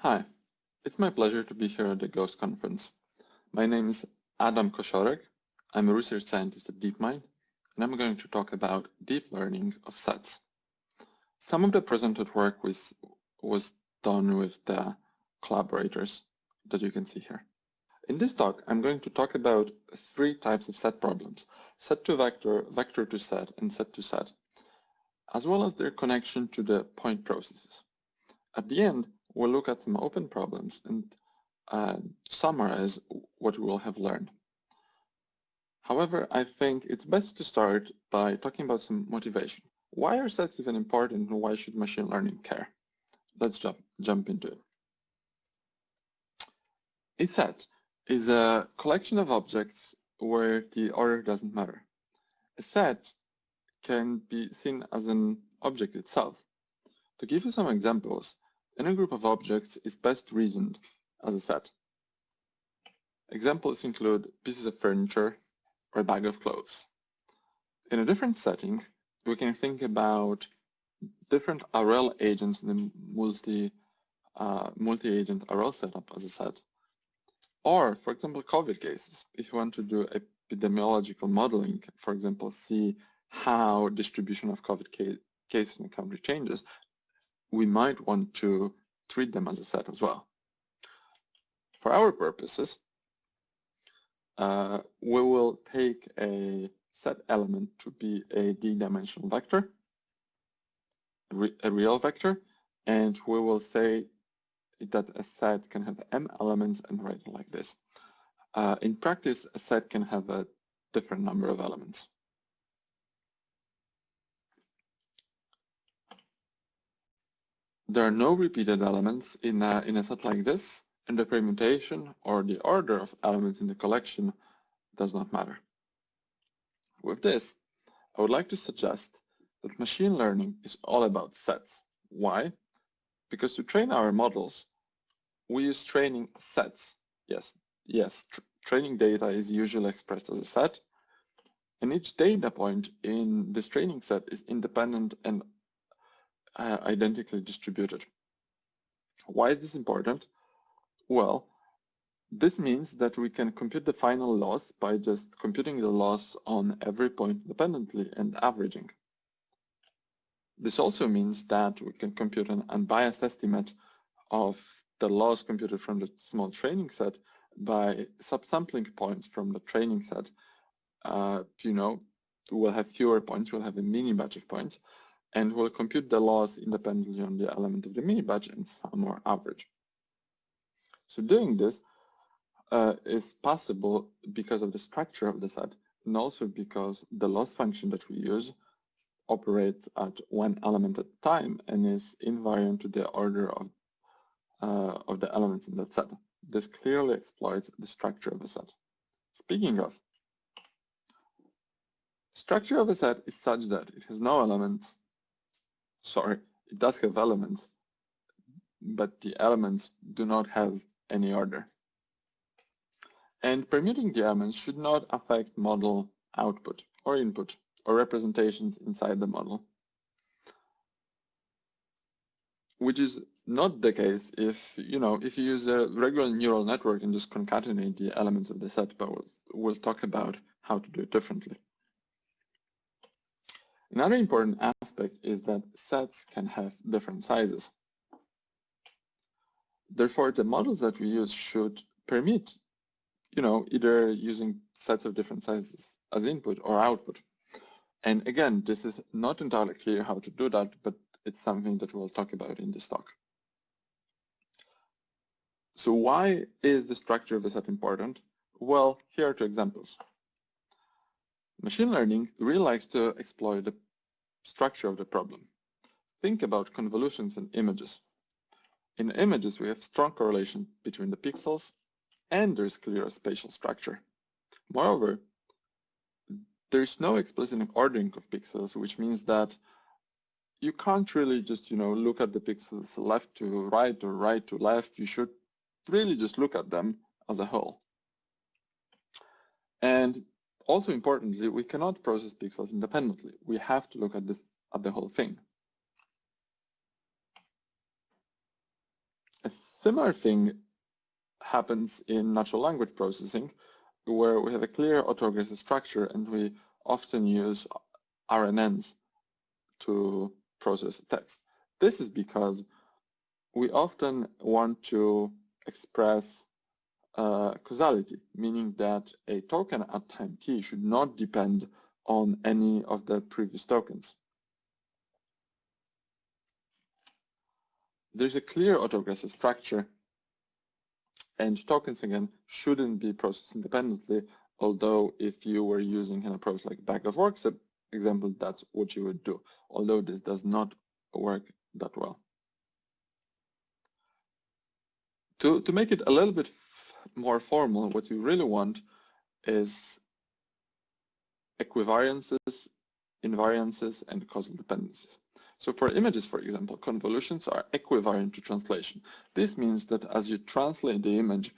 Hi, it's my pleasure to be here at the GHOST conference. My name is Adam Koszorek. I'm a research scientist at DeepMind, and I'm going to talk about deep learning of sets. Some of the presented work was done with the collaborators that you can see here. In this talk, I'm going to talk about three types of set problems: set to vector, vector to set, and set to set, as well as their connection to the point processes. At the end, we'll look at some open problems and summarize what we will have learned. However, I think it's best to start by talking about some motivation. Why are sets even important, and why should machine learning care? Let's jump into it. A set is a collection of objects where the order doesn't matter. A set can be seen as an object itself. To give you some examples, any group of objects is best reasoned as a set. Examples include pieces of furniture or a bag of clothes. In a different setting, we can think about different RL agents in the multi-agent RL setup as a set. Or, for example, COVID cases. If you want to do epidemiological modeling, for example, see how distribution of COVID cases in a country changes, we might want to treat them as a set as well. For our purposes, we will take a set element to be a d-dimensional vector, a real vector, and we will say that a set can have m elements and write it like this. In practice, a set can have a different number of elements. There are no repeated elements in a set like this, and the permutation or the order of elements in the collection does not matter. With this, I would like to suggest that machine learning is all about sets. Why? Because to train our models, we use training sets. Yes, training data is usually expressed as a set, and each data point in this training set is independent and identically distributed. Why is this important? Well, this means that we can compute the final loss by just computing the loss on every point independently and averaging. This also means that we can compute an unbiased estimate of the loss computed from the small training set by subsampling points from the training set. We'll have fewer points, we'll have a mini batch of points, and we'll compute the loss independently on the element of the mini batch and sum or average. So doing this is possible because of the structure of the set, and also because the loss function that we use operates at one element at a time and is invariant to the order of the elements in that set. This clearly exploits the structure of a set. Speaking of, structure of a set is such that it has no elements. Sorry, it does have elements, but the elements do not have any order. And permuting the elements should not affect model output or input or representations inside the model, which is not the case if you use a regular neural network and just concatenate the elements of the set, but we'll talk about how to do it differently. Another important aspect is that sets can have different sizes. Therefore, the models that we use should permit, either using sets of different sizes as input or output. And again, this is not entirely clear how to do that, but it's something that we'll talk about in this talk. So why is the structure of a set important? Well, here are two examples. Machine learning really likes to exploit the structure of the problem. Think about convolutions in images. In images, we have strong correlation between the pixels, and there's clear spatial structure. Moreover, there's no explicit ordering of pixels, which means that you can't really just, look at the pixels left to right or right to left. You should really just look at them as a whole. And also importantly, we cannot process pixels independently. We have to look at the whole thing. A Similar thing happens in natural language processing, where we have a clear autoregressive structure and we often use RNNs to process text. This is because we often want to express causality, meaning that a token at time t should not depend on any of the previous tokens. There's a clear autoregressive structure, and tokens, again, shouldn't be processed independently, although if you were using an approach like bag of works example, that's what you would do, although this does not work that well. To make it a little bit more formal, what we really want is equivariances, invariances, and causal dependencies. So for images, for example, convolutions are equivariant to translation. This means that as you translate the image,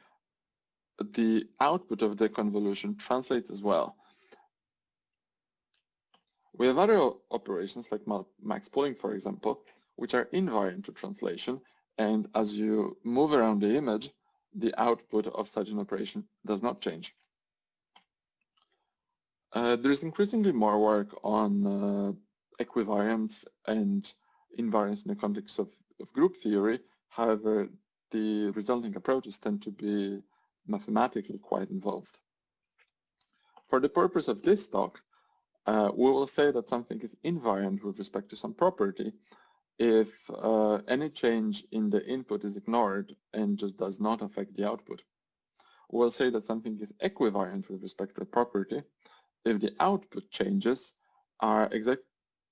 the output of the convolution translates as well. We have other operations like max pooling, for example, which are invariant to translation, and as you move around the image, the output of such an operation does not change. There's increasingly more work on equivariance and invariance in the context of group theory. However, the resulting approaches tend to be mathematically quite involved. For the purpose of this talk, we will say that something is invariant with respect to some property if any change in the input is ignored and just does not affect the output. We'll say that something is equivariant with respect to a property if the output changes are exactly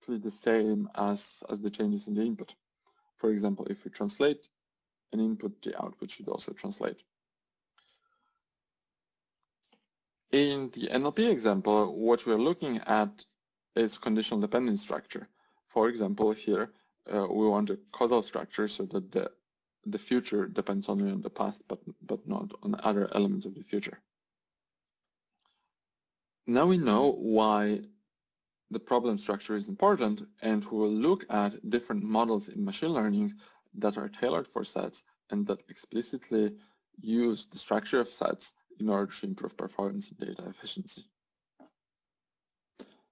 the same as the changes in the input. For example, if we translate an input, the output should also translate. In the NLP example, what we're looking at is conditional dependence structure. For example, here we want a causal structure so that the future depends only on the past, but not on other elements of the future. Now we know why the problem structure is important, and we will look at different models in machine learning that are tailored for sets and that explicitly use the structure of sets in order to improve performance and data efficiency.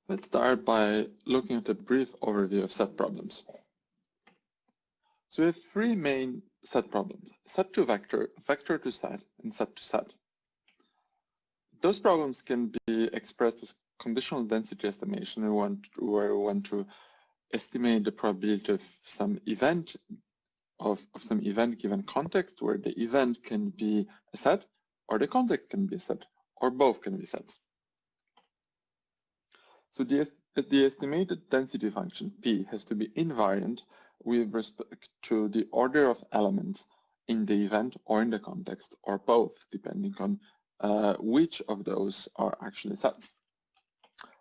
Let's start by looking at a brief overview of set problems. So we have three main set problems: set to vector, vector to set, and set to set. Those problems can be expressed as conditional density estimation, where we want to estimate the probability of some event given context, where the event can be a set, or the context can be a set, or both can be sets. So the estimated density function P has to be invariant with respect to the order of elements in the event or in the context, or both, depending on which of those are actually sets.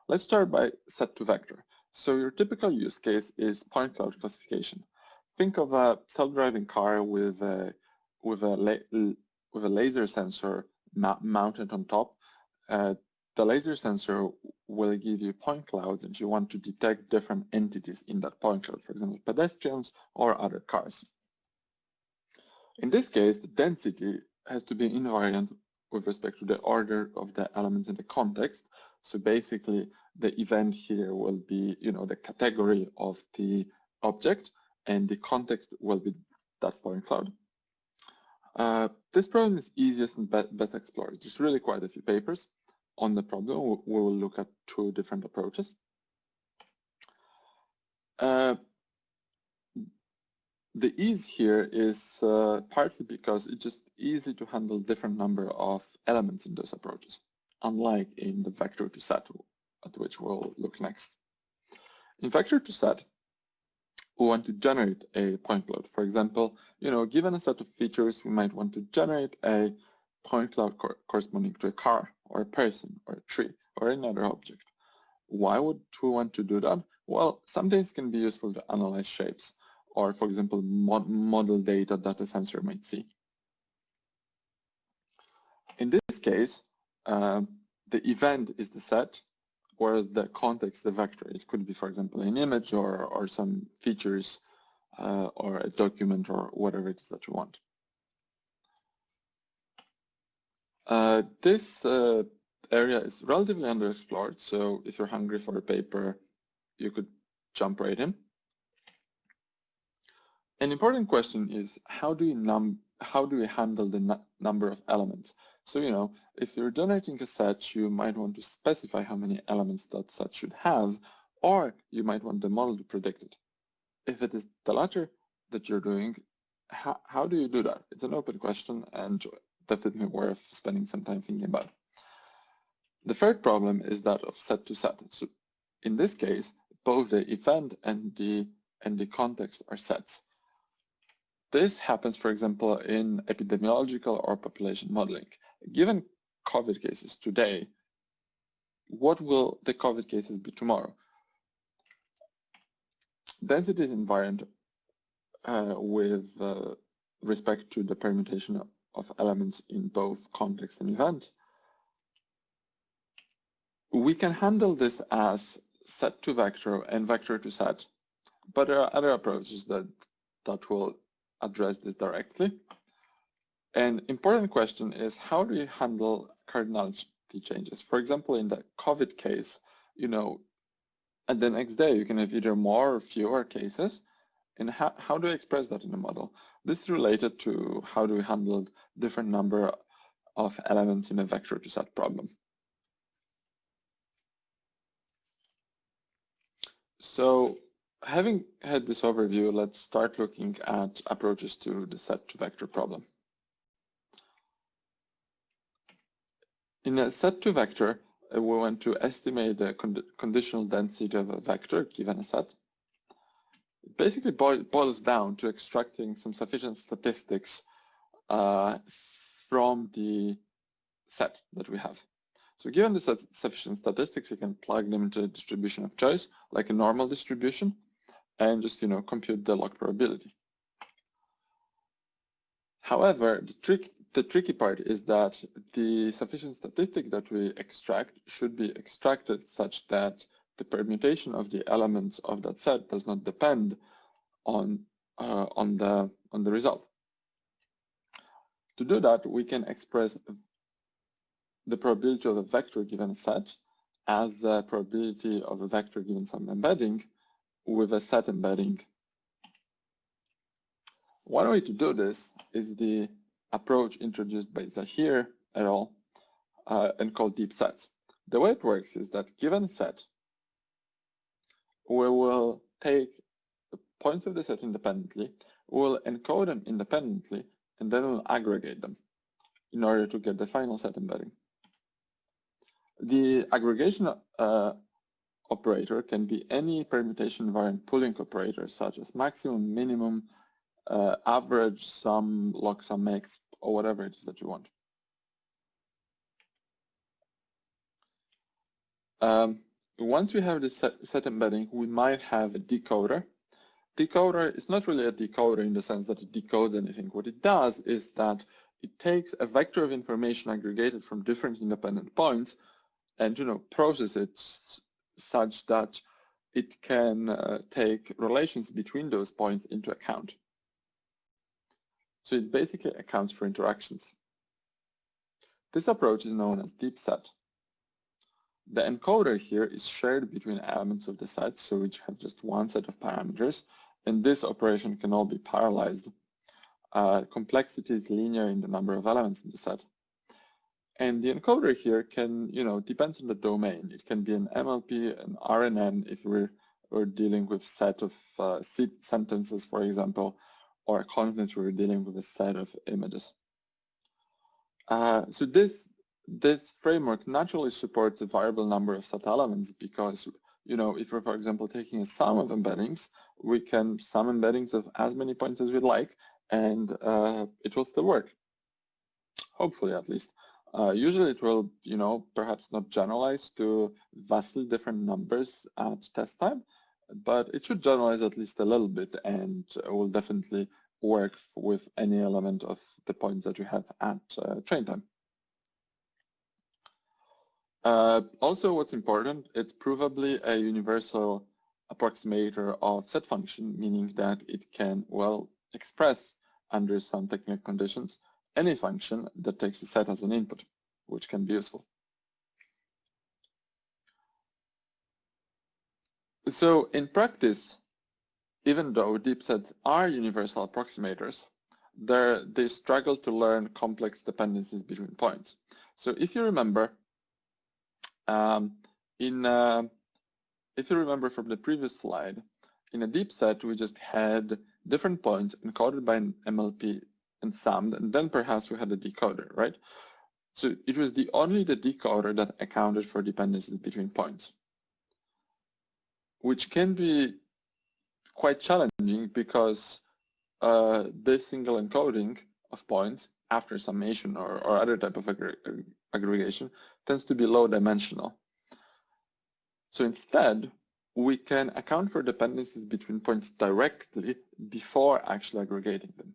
Let's start by set to vector. So your typical use case is point cloud classification. Think of a self-driving car with a laser sensor mounted on top. The laser sensor will give you point clouds, and you want to detect different entities in that point cloud, for example, pedestrians or other cars. In this case, the density has to be invariant with respect to the order of the elements in the context. So basically, the event here will be, the category of the object, and the context will be that point cloud. This problem is easiest and best explored. There's really quite a few papers on the problem. We will look at two different approaches. The ease here is partly because it's just easy to handle different number of elements in those approaches, unlike in the vector to set, at which we'll look next. In vector to set, we want to generate a point cloud. For example, given a set of features, we might want to generate a point cloud corresponding to a car, or a person, or a tree, or another object. Why would we want to do that? Well, sometimes it can be useful to analyze shapes, or, for example, model data that a sensor might see. In this case, the event is the set, whereas the context, the vector. It could be, for example, an image or some features or a document or whatever it is that you want. This area is relatively underexplored, so if you're hungry for a paper, you could jump right in. An important question is how do we handle the number of elements? So, if you're donating a set, you might want to specify how many elements that set should have, or you might want the model to predict it. If it is the latter that you're doing, how do you do that? It's an open question and definitely worth spending some time thinking about. The third problem is that of set to set. So in this case, both the event and the context are sets. This happens, for example, in epidemiological or population modeling. Given COVID cases today, what will the COVID cases be tomorrow? Density is invariant with respect to the permutation of elements in both context and event. We can handle this as set to vector and vector to set, but there are other approaches that will address this directly. An important question is how do you handle cardinality changes? For example, in the COVID case, and the next day you can have either more or fewer cases. And how do you express that in the model? This is related to how do we handle different number of elements in a vector to set problem. So having had this overview, let's start looking at approaches to the set to vector problem. In a set to vector, we want to estimate the conditional density of a vector given a set. It basically boils down to extracting some sufficient statistics from the set that we have. So given the sufficient statistics, you can plug them into a distribution of choice, like a normal distribution, and just compute the log probability. However, the tricky part is that the sufficient statistic that we extract should be extracted such that the permutation of the elements of that set does not depend on the result. To do that, we can express the probability of a vector given a set as the probability of a vector given some embedding with a set embedding. One way to do this is the approach introduced by Zahir et al. And called deep sets. The way it works is that given a set, we will take the points of the set independently, we'll encode them independently, and then we'll aggregate them in order to get the final set embedding. The aggregation operator can be any permutation variant pooling operator, such as maximum, minimum, average, sum, log sum x, or whatever it is that you want. Once we have the set embedding, we might have a decoder. Decoder is not really a decoder in the sense that it decodes anything. What it does is that it takes a vector of information aggregated from different independent points and process it such that it can take relations between those points into account. So it basically accounts for interactions. This approach is known as deep set. The encoder here is shared between elements of the set, so which have just one set of parameters, and this operation can all be parallelized. Complexity is linear in the number of elements in the set. And the encoder here can, depends on the domain. It can be an MLP, an RNN if we're dealing with set of sentences, for example, or a content where we're dealing with a set of images. So this framework naturally supports a variable number of set elements because, if we're, for example, taking a sum of embeddings, we can sum embeddings of as many points as we'd like, and it will still work, hopefully at least. Usually it will, perhaps not generalize to vastly different numbers at test time, but it should generalize at least a little bit and will definitely work with any element of the points that you have at train time. Also, what's important, it's provably a universal approximator of set function, meaning that it can, express under some technical conditions any function that takes a set as an input. which can be useful. So in practice, even though deep sets are universal approximators, they struggle to learn complex dependencies between points. So if you remember, if you remember from the previous slide, in a deep set we just had different points encoded by an MLP and summed, and then perhaps we had a decoder, right? So it was only the decoder that accounted for dependencies between points, which can be quite challenging because this single encoding of points after summation or other type of aggregation tends to be low dimensional. So instead, we can account for dependencies between points directly before actually aggregating them.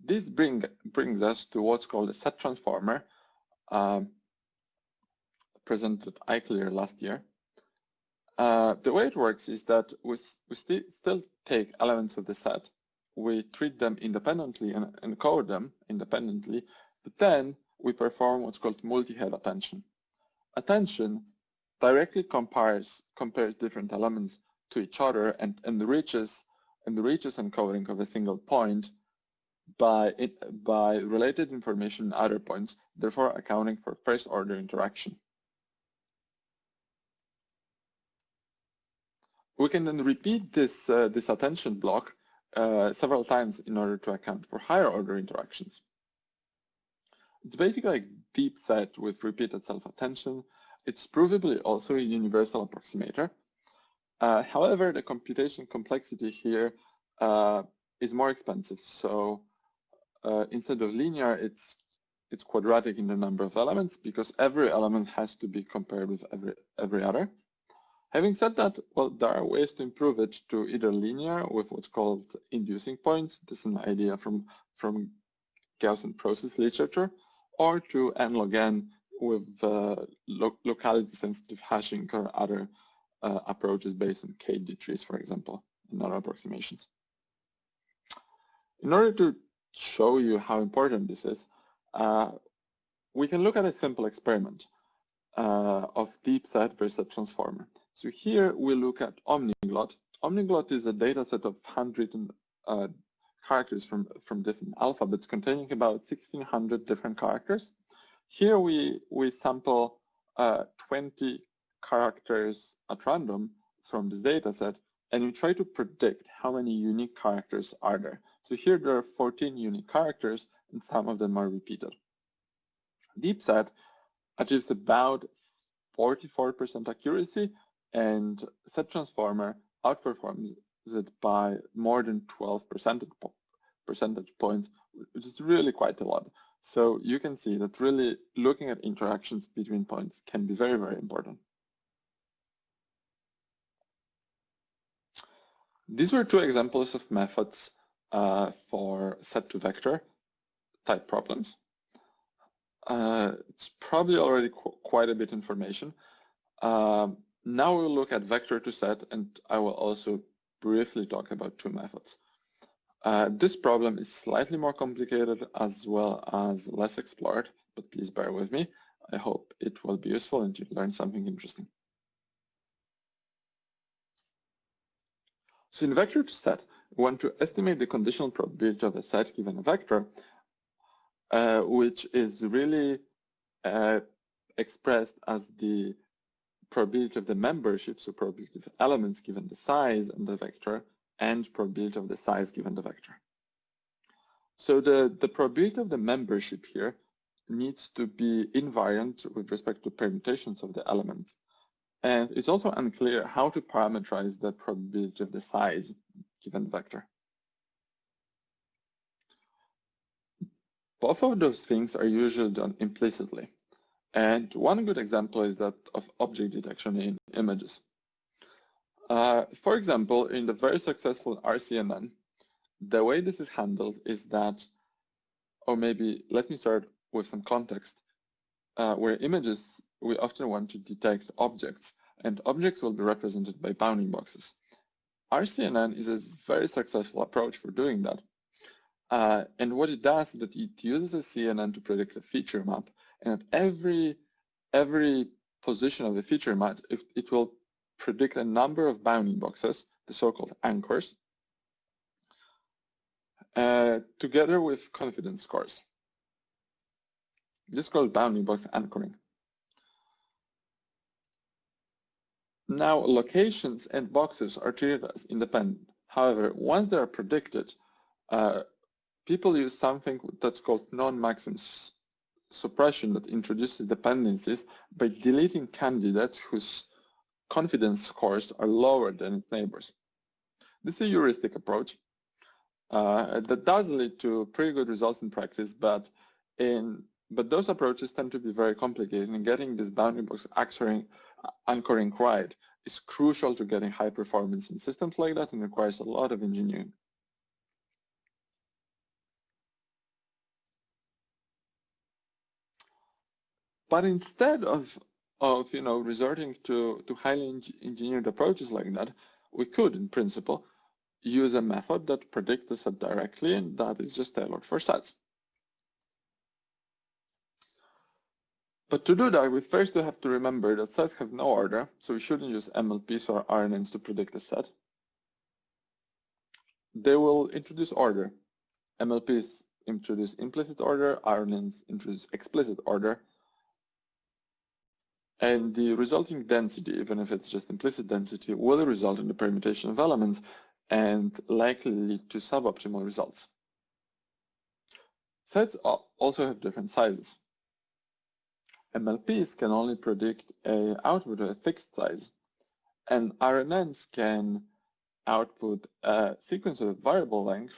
This brings us to what's called a set transformer, presented at iClear last year. The way it works is that we still take elements of the set, we treat them independently and encode them independently, but then we perform what's called multi-head attention. Attention directly compares different elements to each other and enriches encoding of a single point by related information in other points, therefore accounting for first order interaction. We can then repeat this attention block several times in order to account for higher order interactions. It's basically a deep set with repeated self-attention. It's provably also a universal approximator. However, the computation complexity here is more expensive. So instead of linear, it's quadratic in the number of elements because every element has to be compared with every other. Having said that, well, there are ways to improve it to either linear with what's called inducing points. This is an idea from Gaussian process literature, or to n log n with locality-sensitive hashing or other approaches based on KD trees, for example, and other approximations. In order to show you how important this is, we can look at a simple experiment of deep set versus transformer. So here we look at omniglot. Omniglot is a data set of handwritten characters from different alphabets containing about 1,600 different characters. Here we sample 20 characters at random from this data set, and we try to predict how many unique characters are there. So here there are 14 unique characters, and some of them are repeated. DeepSet achieves about 44% accuracy, and set transformer outperforms it by more than 12 percentage points, which is really quite a lot. So you can see that really looking at interactions between points can be very, very important. These were two examples of methods for set to vector type problems. It's probably already quite a bit of information. Now we'll look at vector to set, and I will also briefly talk about two methods. This problem is slightly more complicated as well as less explored, but please bear with me. I hope it will be useful and you learn something interesting. So in vector to set, we want to estimate the conditional probability of a set given a vector, which is really expressed as the probability of the membership, so probability of elements given the size and the vector, and probability of the size given the vector. So the probability of the membership here needs to be invariant with respect to permutations of the elements. And it's also unclear how to parameterize the probability of the size given the vector. Both of those things are usually done implicitly. And one good example is that of object detection in images. For example, in the very successful RCNN, the way this is handled is that, or maybe let me start with some context, where images, we often want to detect objects, and objects will be represented by bounding boxes. RCNN is a very successful approach for doing that. And what it does is that it uses a CNN to predict a feature map, and at every position of the feature map, it will predict a number of bounding boxes, the so-called anchors, together with confidence scores. This is called bounding box anchoring. Now, locations and boxes are treated as independent. However, once they are predicted, people use something that's called non-maximum suppression that introduces dependencies by deleting candidates whose confidence scores are lower than its neighbors. This is a heuristic approach that does lead to pretty good results in practice, but those approaches tend to be very complicated, and getting this bounding box anchoring right is crucial to getting high performance in systems like that and requires a lot of engineering. But instead of resorting to highly engineered approaches like that, we could, in principle, use a method that predicts the set directly, and that is just tailored for sets. But to do that, we first have to remember that sets have no order, so we shouldn't use MLPs or RNNs to predict a set. They will introduce order. MLPs introduce implicit order, RNNs introduce explicit order, and the resulting density, even if it's just implicit density, will result in the permutation of elements and likely lead to suboptimal results. Sets also have different sizes. MLPs can only predict an output of a fixed size, and RNNs can output a sequence of variable length,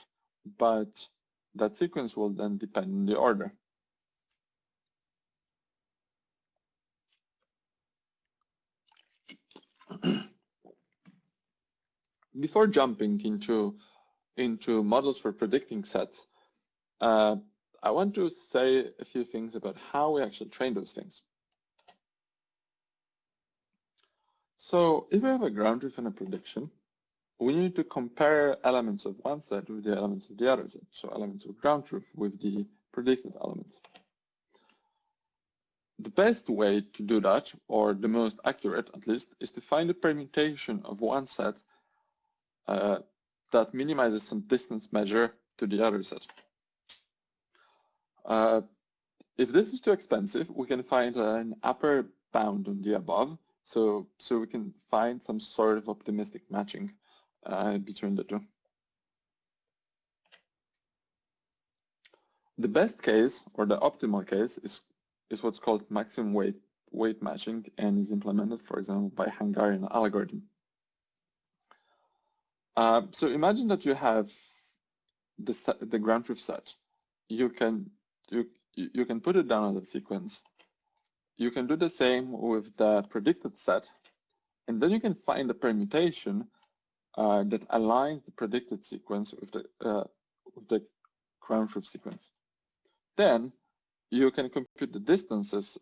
but that sequence will then depend on the order. Before jumping into models for predicting sets, I want to say a few things about how we actually train those things. So if we have a ground truth and a prediction, we need to compare elements of one set with the elements of the other set. So elements of ground truth with the predicted elements. The best way to do that, or the most accurate at least, is to find a permutation of one set that minimizes some distance measure to the other set. If this is too expensive, we can find an upper bound on the above, so we can find some sort of optimistic matching between the two. The best case, or the optimal case, is what's called maximum weight matching, and is implemented, for example, by Hungarian algorithm. So imagine that you have the ground truth set. You can put it down as a sequence. You can do the same with the predicted set, and then you can find a permutation that aligns the predicted sequence with the ground truth sequence. Then you can compute the distances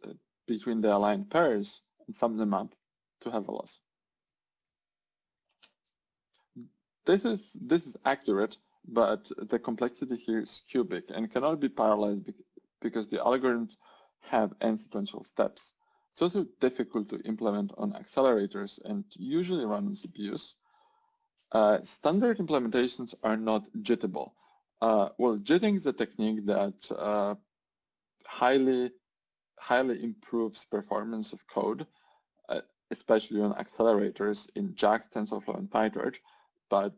between the aligned pairs and sum them up to have a loss. This is accurate, but the complexity here is cubic and cannot be parallelized because the algorithms have n-sequential steps. It's also difficult to implement on accelerators and usually run on CPUs. Standard implementations are not jittable. Well, jitting is a technique that highly improves performance of code, especially on accelerators in JAX, TensorFlow, and PyTorch. But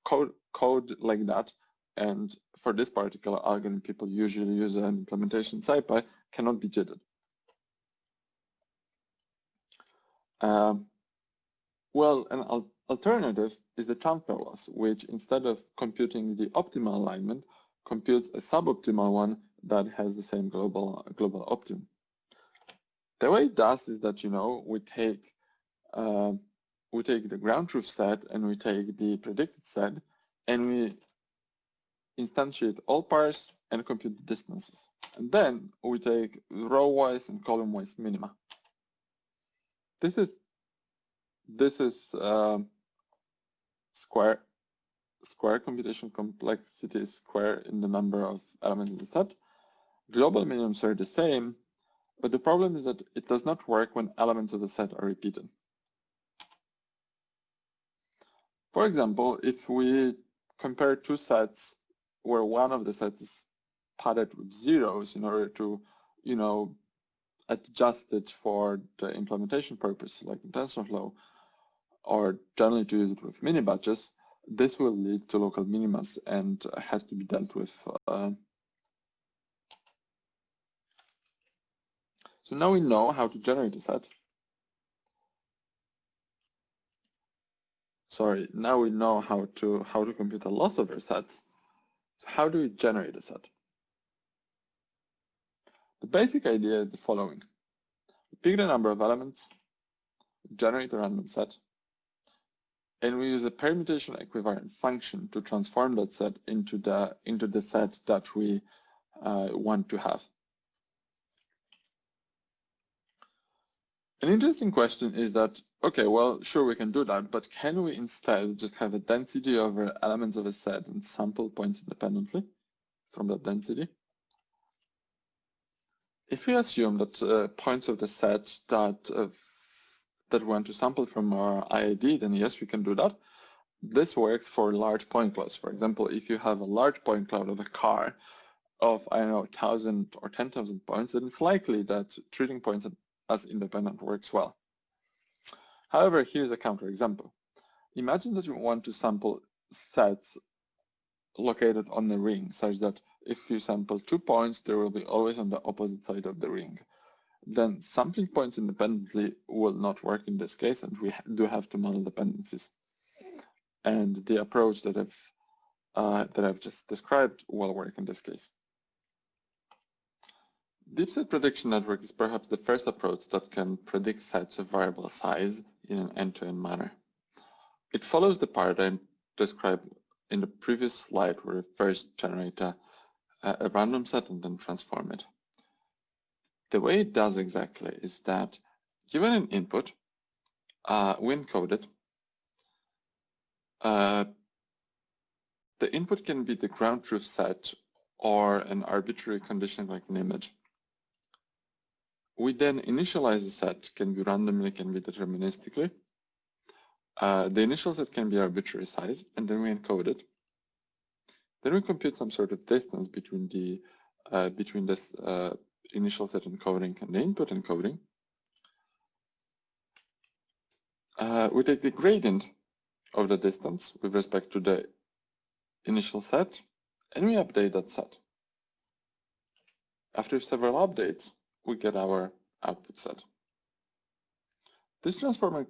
code like that, and for this particular algorithm, people usually use an implementation SciPy, cannot be jittered. Well, an alternative is the transfer loss, which instead of computing the optimal alignment, computes a suboptimal one that has the same global optimum. The way it does is that we take the ground truth set and we take the predicted set and we instantiate all pairs and compute the distances. And then we take row-wise and column-wise minima. This is square square computation complexity square in the number of elements in the set. Global minimums are the same, but the problem is that it does not work when elements of the set are repeated. For example, if we compare two sets where one of the sets is padded with zeros in order to, adjust it for the implementation purpose, like in TensorFlow, or generally to use it with mini batches, this will lead to local minimas and has to be dealt with. So now we know how to generate a set. Sorry, now we know how to compute a loss over sets. So how do we generate a set? The basic idea is the following. We pick the number of elements, generate a random set, and we use a permutation equivalent function to transform that set into the set that we want to have. An interesting question is that, okay, well, sure, we can do that, but can we instead just have a density over elements of a set and sample points independently from that density? If we assume that points of the set that we want to sample from our IID, then yes, we can do that. This works for large point clouds. For example, if you have a large point cloud of a car of, I don't know, 1,000 or 10,000 points, then it's likely that treating points as independent works well. However, here's a counterexample. Imagine that you want to sample sets located on the ring, such that if you sample 2 points, they will be always on the opposite side of the ring. Then sampling points independently will not work in this case, and we do have to model dependencies. And the approach that I've just described will work in this case. Deepsea prediction network is perhaps the first approach that can predict sets of variable size in an end-to-end manner. It follows the paradigm described in the previous slide, where we first generate a random set and then transform it. The way it does exactly is that, given an input, we encode it. The input can be the ground truth set or an arbitrary condition like an image. We then initialize the set, can be randomly, can be deterministically. The initial set can be arbitrary size, and then we encode it. Then we compute some sort of distance between this initial set encoding and the input encoding. We take the gradient of the distance with respect to the initial set, and we update that set. After several updates, we get our output set. This transformer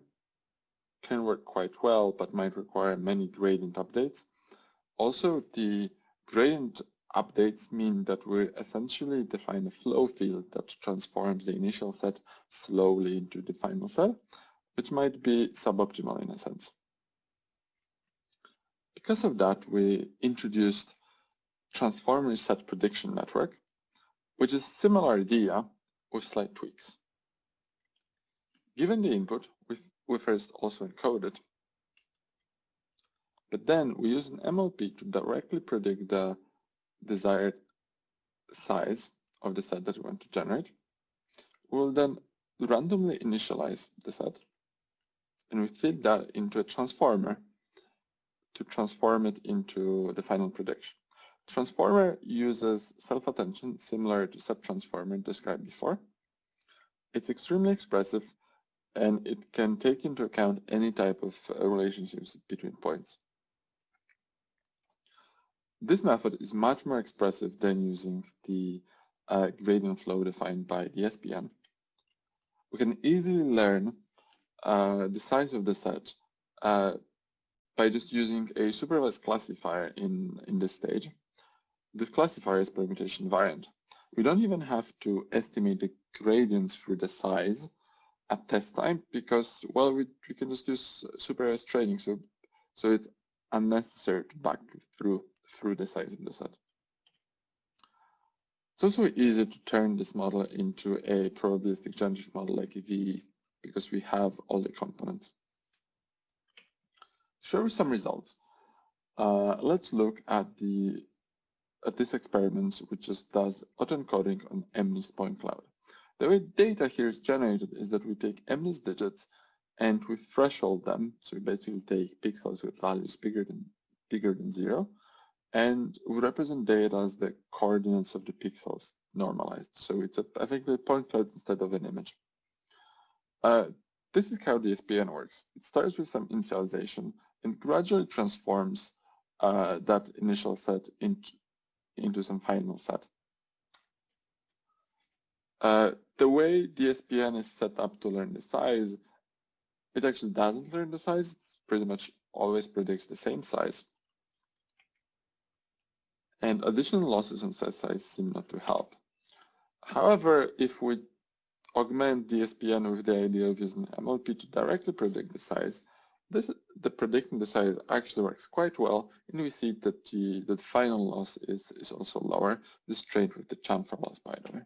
can work quite well, but might require many gradient updates. Also, the gradient updates mean that we essentially define a flow field that transforms the initial set slowly into the final set, which might be suboptimal in a sense. Because of that, we introduced transformer set prediction network, which is a similar idea with slight tweaks. Given the input, we first also encode it, but then we use an MLP to directly predict the desired size of the set that we want to generate. We will then randomly initialize the set, and we feed that into a transformer to transform it into the final prediction. Transformer uses self-attention similar to subtransformer described before. It's extremely expressive, and it can take into account any type of relationships between points. This method is much more expressive than using the gradient flow defined by the SPN. We can easily learn the size of the set by just using a supervised classifier in this stage. This classifier is permutation variant. We don't even have to estimate the gradients through the size at test time because, well, we can just use supervised training, so it's unnecessary to back through the size of the set. It's also easy to turn this model into a probabilistic generative model like a VE because we have all the components. Show some results. Let's look at this experiment, which just does autoencoding on MNIST point cloud. The way data here is generated is that we take MNIST digits and we threshold them. So we basically take pixels with values bigger than 0, and we represent data as the coordinates of the pixels normalized. So it's effectively a point cloud instead of an image. This is how the SPN works. It starts with some initialization and gradually transforms that initial set into some final set. The way the SPN is set up to learn the size, it actually doesn't learn the size. It pretty much always predicts the same size. And additional losses on set size seem not to help. However, if we augment the SPN with the idea of using MLP to directly predict the size, the predicting the size actually works quite well, and we see that the final loss is also lower. This trained with the chamfer loss, by the way.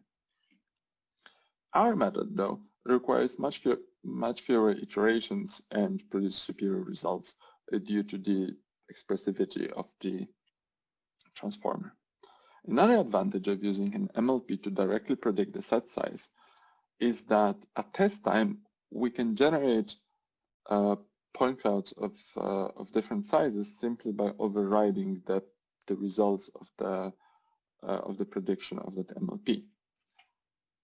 Our method, though, requires much fewer iterations and produces superior results due to the expressivity of the transformer. Another advantage of using an MLP to directly predict the set size is that at test time we can generate point clouds of different sizes simply by overriding the results of the prediction of that MLP.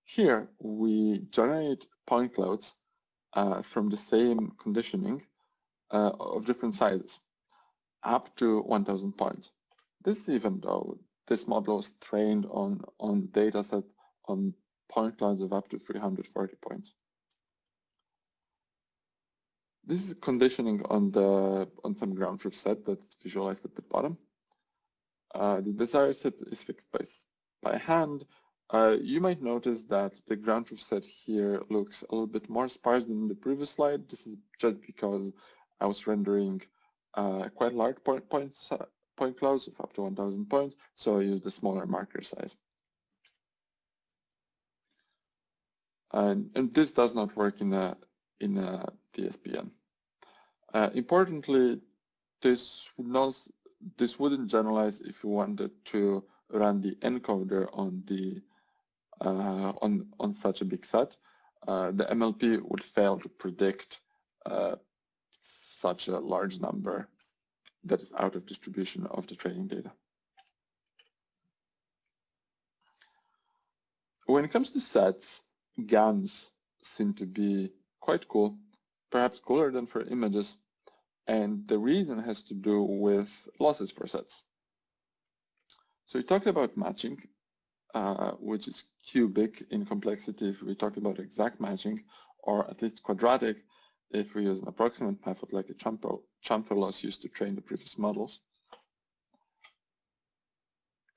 Here we generate point clouds from the same conditioning of different sizes, up to 1,000 points. This even though this model was trained on data set on point clouds of up to 340 points. This is conditioning on some ground truth set that's visualized at the bottom. The desired set is fixed by hand. You might notice that the ground truth set here looks a little bit more sparse than the previous slide. This is just because I was rendering quite large point clouds of up to 1,000 points, so I used a smaller marker size. And this does not work in a DSPN. Importantly, this wouldn't generalize if you wanted to run the encoder on on such a big set. The MLP would fail to predict such a large number that is out of distribution of the training data. When it comes to sets, GANs seem to be quite cool, perhaps cooler than for images, and the reason has to do with losses for sets. So we talked about matching, which is cubic in complexity if we talk about exact matching, or at least quadratic if we use an approximate method like a chamfer loss used to train the previous models.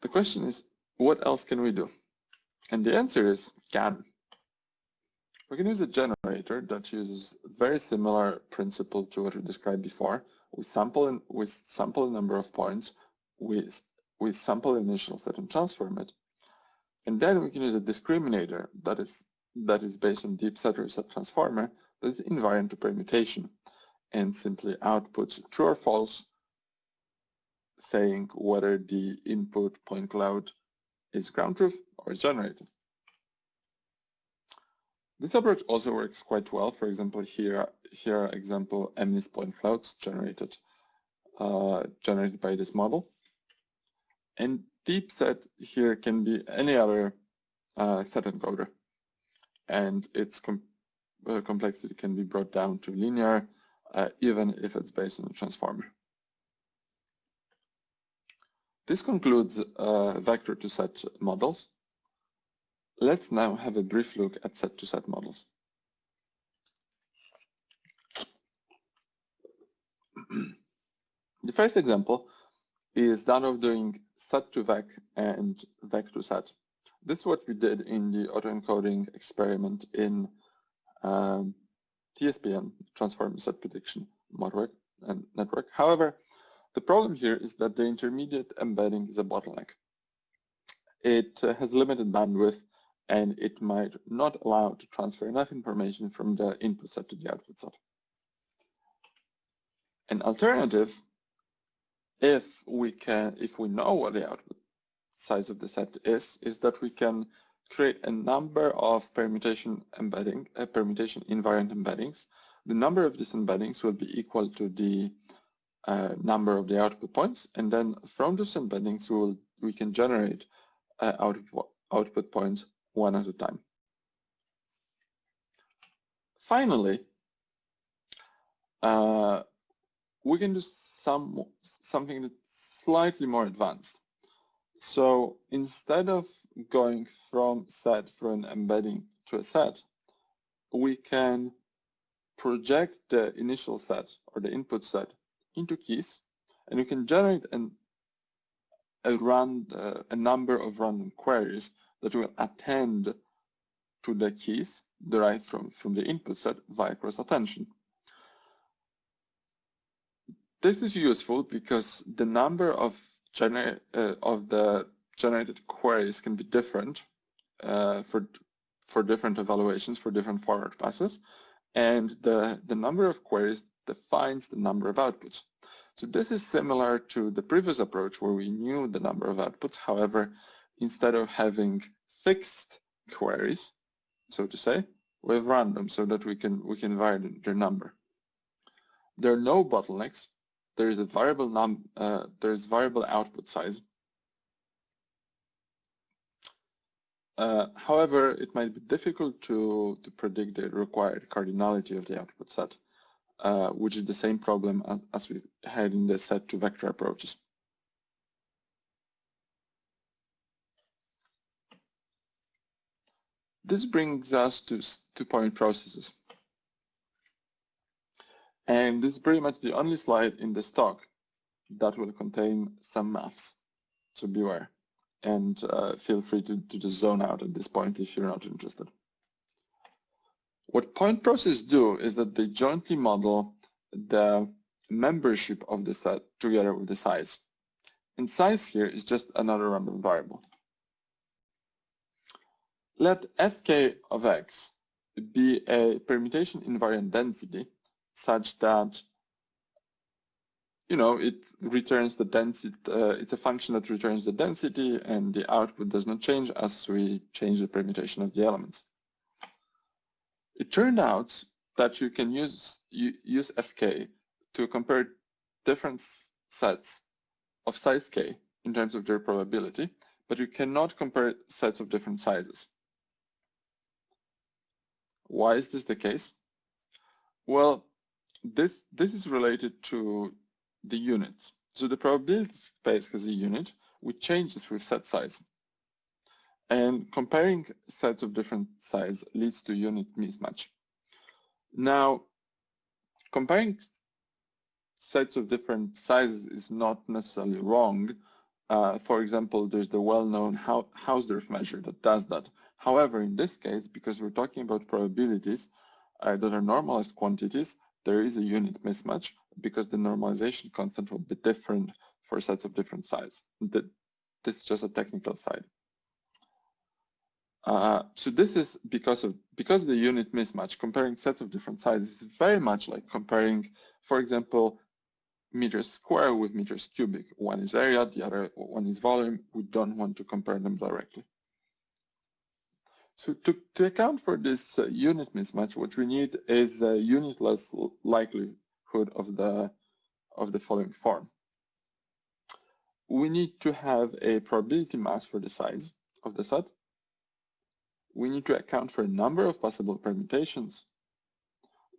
The question is, what else can we do? And the answer is GAN. We can use a generator that uses a very similar principle to what we described before. We sample a number of points, we sample the initial set and transform it, and then we can use a discriminator that is based on Deepsea or set transformer that is invariant to permutation and simply outputs true or false, saying whether the input point cloud is ground truth or is generated. This approach also works quite well. For example, here are example MNIST point clouds generated by this model. And deep set here can be any other set encoder, and its complexity can be brought down to linear, even if it's based on a transformer. This concludes vector to set models. Let's now have a brief look at set to set models. The first example is that of doing set to vec and vec to set. This is what we did in the autoencoding experiment in TSPN, transform set prediction network. However, the problem here is that the intermediate embedding is a bottleneck. It has limited bandwidth, and it might not allow to transfer enough information from the input set to the output set. An alternative if we know what the output size of the set is that we can create a number of permutation invariant embeddings. The number of these embeddings will be equal to the number of the output points, and then from those embeddings we can generate output points one at a time. Finally, we can do something that's slightly more advanced. So instead of going from an embedding to a set, we can project the initial set or the input set into keys, and we can generate a number of random queries that will attend to the keys derived from the input set via cross-attention. This is useful because the number of the generated queries can be different for different evaluations, for different forward passes, and the number of queries defines the number of outputs. So this is similar to the previous approach where we knew the number of outputs. However, instead of having fixed queries, so to say, we have random, so that we can vary their number. There are no bottlenecks. There is a variable variable output size. However, it might be difficult to predict the required cardinality of the output set, which is the same problem as we had in the set to vector approaches. This brings us to two-point processes. And this is pretty much the only slide in this talk that will contain some maths, so beware. And feel free to just zone out at this point if you're not interested. What point processes do is that they jointly model the membership of the set together with the size. And size here is just another random variable. Let fk of x be a permutation invariant density such that it returns the density. It's a function that returns the density, and the output does not change as we change the permutation of the elements. It turned out that you can use fk to compare different sets of size k in terms of their probability, but you cannot compare sets of different sizes. Why is this the case? Well, this is related to the units. So the probability space has a unit which changes with set size. And comparing sets of different size leads to unit mismatch. Now, comparing sets of different sizes is not necessarily wrong. For example, there's the well-known Hausdorff measure that does that. However, in this case, because we're talking about probabilities that are normalized quantities, there is a unit mismatch because the normalization constant will be different for sets of different size. This is just a technical side. So this is because of the unit mismatch. Comparing sets of different sizes is very much like comparing, for example, meters square with meters cubic. One is area, the other one is volume. We don't want to compare them directly. So to account for this unit mismatch, what we need is a unitless likelihood of the following form. We need to have a probability mass for the size of the set. We need to account for a number of possible permutations.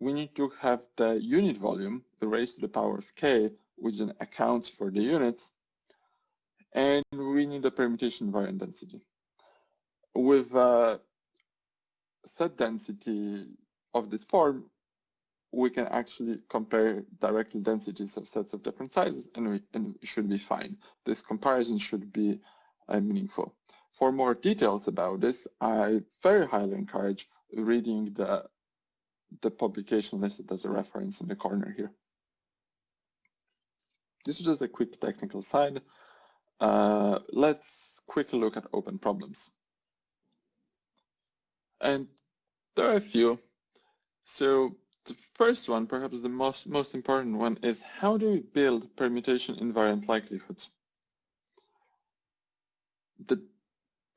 We need to have the unit volume raised to the power of k, which then accounts for the units. And we need a permutation invariant density. With set density of this form, we can actually compare directly densities of sets of different sizes, and we should be fine. This comparison should be meaningful. For more details about this, I very highly encourage reading the publication listed as a reference in the corner here. This is just a quick technical side. Let's quickly look at open problems. And there are a few. So The first one, perhaps the most important one, is how do we build permutation invariant likelihoods? The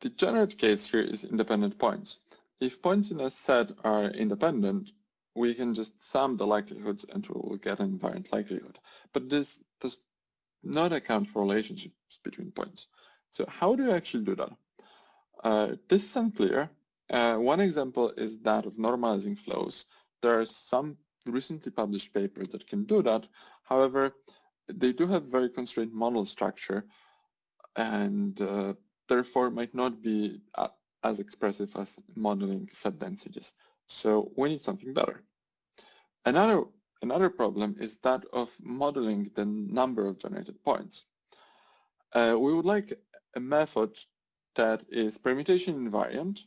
degenerate case here is independent points. If points in a set are independent, we can just sum the likelihoods and we will get an invariant likelihood. But this does not account for relationships between points. So how do you actually do that? This is unclear. One example is that of normalizing flows. There are some recently published papers that can do that. However, they do have very constrained model structure and therefore might not be as expressive as modeling set densities. So we need something better. Another problem is that of modeling the number of generated points. We would like a method that is permutation invariant,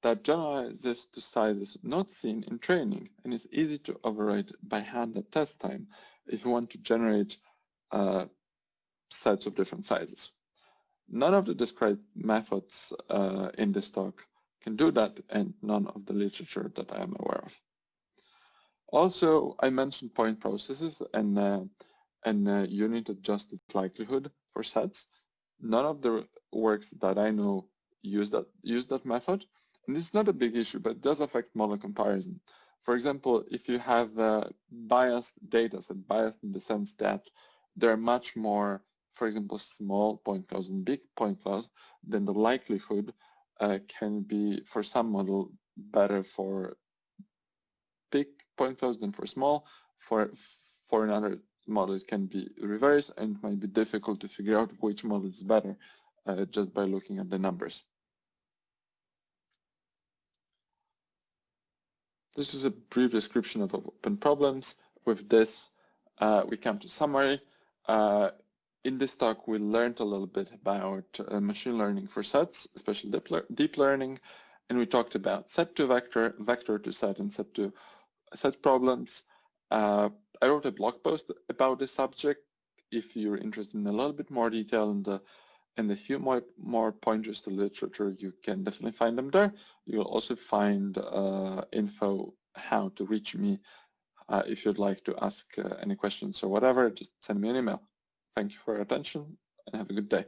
that generalizes to sizes not seen in training and is easy to override by hand at test time if you want to generate sets of different sizes. None of the described methods in this talk can do that, and none of the literature that I am aware of. Also, I mentioned point processes and unit adjusted likelihood for sets. None of the works that I know use that method, and it's not a big issue, but it does affect model comparison. For example, if you have biased data set, biased in the sense that there are much more, for example, small point clouds and big point clouds, then the likelihood can be, for some model, better for big point clouds than for small. For another model, it can be reversed, and it might be difficult to figure out which model is better just by looking at the numbers. This is a brief description of open problems. With this, we come to summary. In this talk, we learned a little bit about machine learning for sets, especially deep learning, and we talked about set to vector, vector to set, and set to set problems. I wrote a blog post about this subject. If you're interested in a little bit more detail and a few more pointers to literature, you can definitely find them there. You will also find info how to reach me if you'd like to ask any questions or whatever. Just send me an email. Thank you for your attention and have a good day.